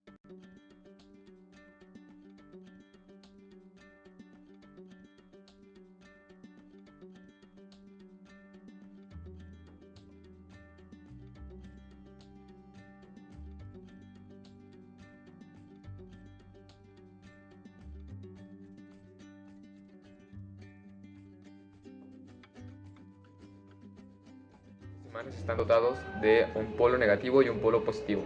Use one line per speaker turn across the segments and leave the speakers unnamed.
Los imanes están dotados de un polo negativo y un polo positivo,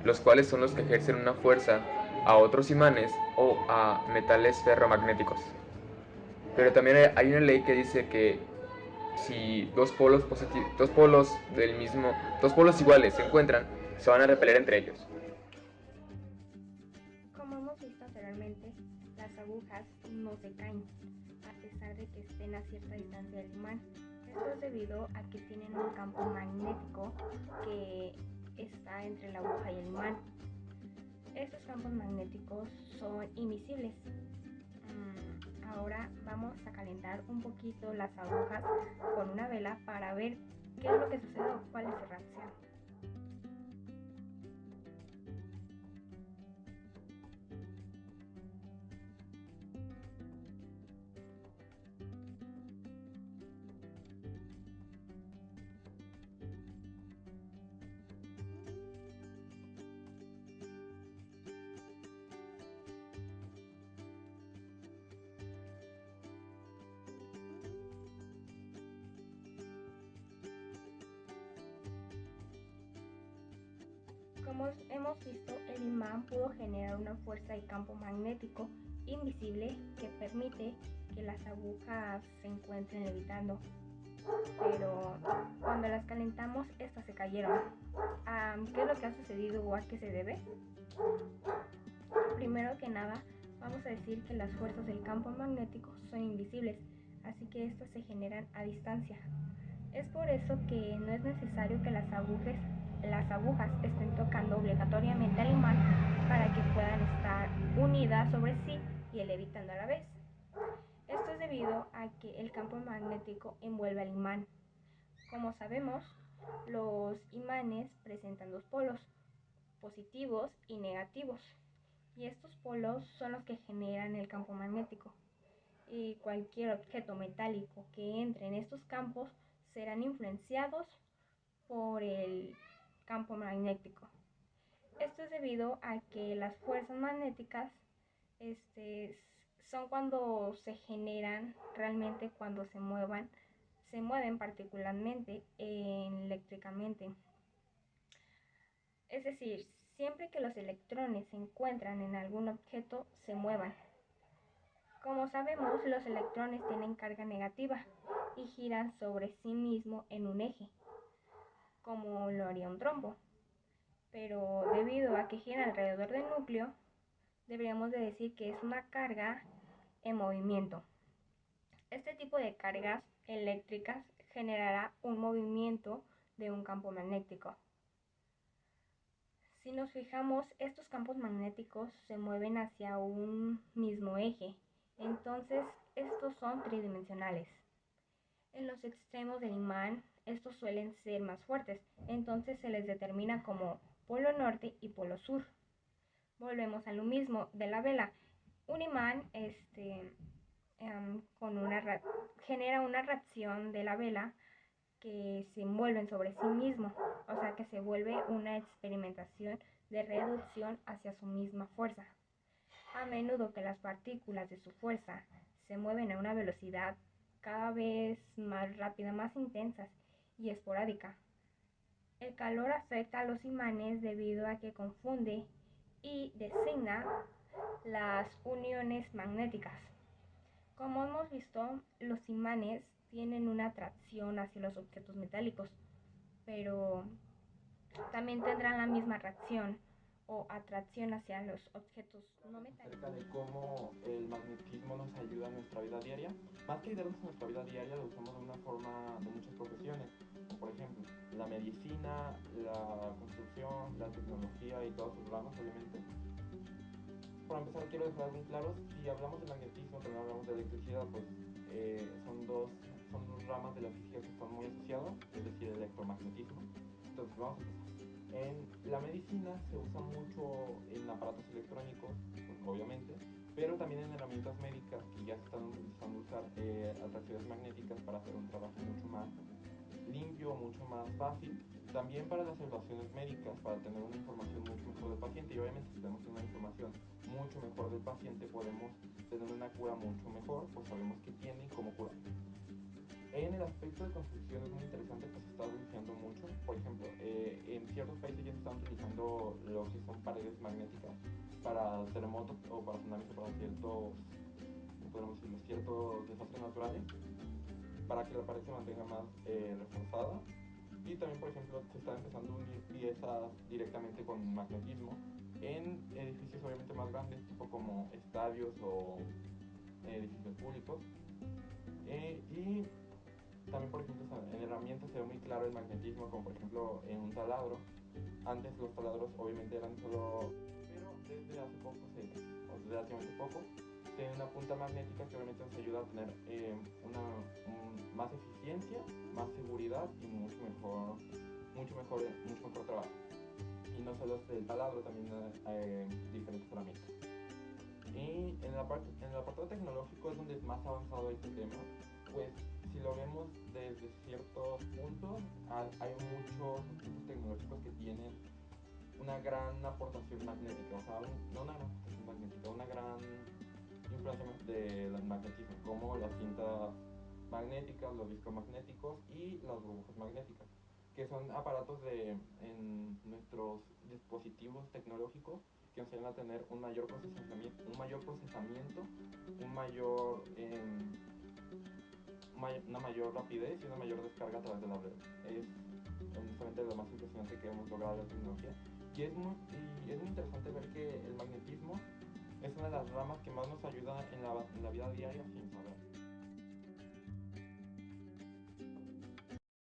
los cuales son los que ejercen una fuerza a otros imanes o a metales ferromagnéticos. Pero también hay una ley que dice que si dos polos iguales se encuentran, se van a repeler entre ellos.
Como hemos visto anteriormente, las agujas no se caen, a pesar de que estén a cierta distancia del imán. Esto es debido a que tienen un campo magnético que está entre la aguja y el imán. Estos campos magnéticos son invisibles. Ahora vamos a calentar un poquito las agujas con una vela para ver qué es lo que sucede o cuál es su reacción. Como hemos visto, el imán pudo generar una fuerza de campo magnético invisible que permite que las agujas se encuentren levitando. Pero cuando las calentamos, estas se cayeron. ¿Qué es lo que ha sucedido o a qué se debe? Primero que nada, vamos a decir que las fuerzas del campo magnético son invisibles, así que estas se generan a distancia. Es por eso que no es necesario que las agujas estén tocando obligatoriamente al imán para que puedan estar unidas sobre sí y levitando a la vez. Esto es debido a que el campo magnético envuelve al imán. Como sabemos, los imanes presentan dos polos, positivos y negativos, y estos polos son los que generan el campo magnético. Y cualquier objeto metálico que entre en estos campos serán influenciados por el campo magnético. Esto es debido a que las fuerzas magnéticas son cuando se generan realmente cuando se mueven particularmente eléctricamente. Es decir, siempre que los electrones se encuentran en algún objeto, se muevan. Como sabemos, los electrones tienen carga negativa y giran sobre sí mismo en un eje, como lo haría un trombo. Pero debido a que gira alrededor del núcleo, deberíamos de decir que es una carga en movimiento. Este tipo de cargas eléctricas generará un movimiento de un campo magnético. Si nos fijamos, estos campos magnéticos se mueven hacia un mismo eje, entonces estos son tridimensionales. En los extremos del imán, estos suelen ser más fuertes, entonces se les determina como polo norte y polo sur. Volvemos a lo mismo de la vela. Un imán genera una reacción de la vela que se envuelven sobre sí mismo, o sea que se vuelve una experimentación de reducción hacia su misma fuerza. A menudo que las partículas de su fuerza se mueven a una velocidad cada vez más rápida, más intensas y esporádica. El calor afecta a los imanes debido a que confunde y designa las uniones magnéticas. Como hemos visto, los imanes tienen una atracción hacia los objetos metálicos, pero también tendrán la misma reacción o atracción hacia los objetos no metálicos.
Acerca de cómo el magnetismo nos ayuda en nuestra vida diaria. Más que ayudarnos en nuestra vida diaria, lo usamos de una forma de muchas profesiones, como por ejemplo la medicina, la construcción, la tecnología y todas sus ramas, obviamente. Para empezar, quiero dejar bien claro, si hablamos de magnetismo, también hablamos de electricidad, pues son dos ramas de la física que están muy asociadas, es decir, el electromagnetismo. Entonces, vamos a empezar. En la medicina se usa mucho en aparatos electrónicos, pues, obviamente, pero también en herramientas médicas que ya se están utilizando usar atracciones magnéticas para hacer un trabajo mucho más limpio, mucho más fácil. También para las evaluaciones médicas, para tener una información mucho mejor del paciente. Y obviamente si tenemos una información mucho mejor del paciente, podemos tener una cura mucho mejor, pues sabemos qué tiene y cómo curar. En el aspecto de construcción es muy interesante, pues se está evolucionando mucho. Por ejemplo, en ciertos países ya se están utilizando lo que son paredes magnéticas para terremotos o para tsunamis o para ciertos, podemos decirlo, ciertos desastres naturales, para que la pared se mantenga más reforzada. Y también, por ejemplo, se está empezando a unir piezas directamente con magnetismo en edificios obviamente más grandes, tipo como estadios o edificios públicos. Y también, por ejemplo, en herramientas se ve muy claro el magnetismo, como por ejemplo en un taladro. Antes los taladros obviamente eran solo, pero desde hace poco, o desde relativamente poco, tiene una punta magnética que obviamente nos ayuda a tener más eficiencia, más seguridad y mucho mejor trabajo. Y no solo es el taladro, también diferentes herramientas. Y en el apartado tecnológico es donde es más avanzado este tema, pues si lo vemos desde ciertos puntos, hay muchos objetos tecnológicos que tienen una gran aportación magnética, o sea, no una gran aportación magnética, una gran influencia del magnetismo, como las cintas magnéticas, los discos magnéticos y las burbujas magnéticas, que son aparatos en nuestros dispositivos tecnológicos que nos ayudan a tener un mayor procesamiento, una mayor rapidez y una mayor descarga a través de la red. Es honestamente lo más impresionante que hemos logrado en la tecnología. Y es muy interesante ver que el magnetismo es una de las ramas que más nos ayuda en la vida diaria sin saber.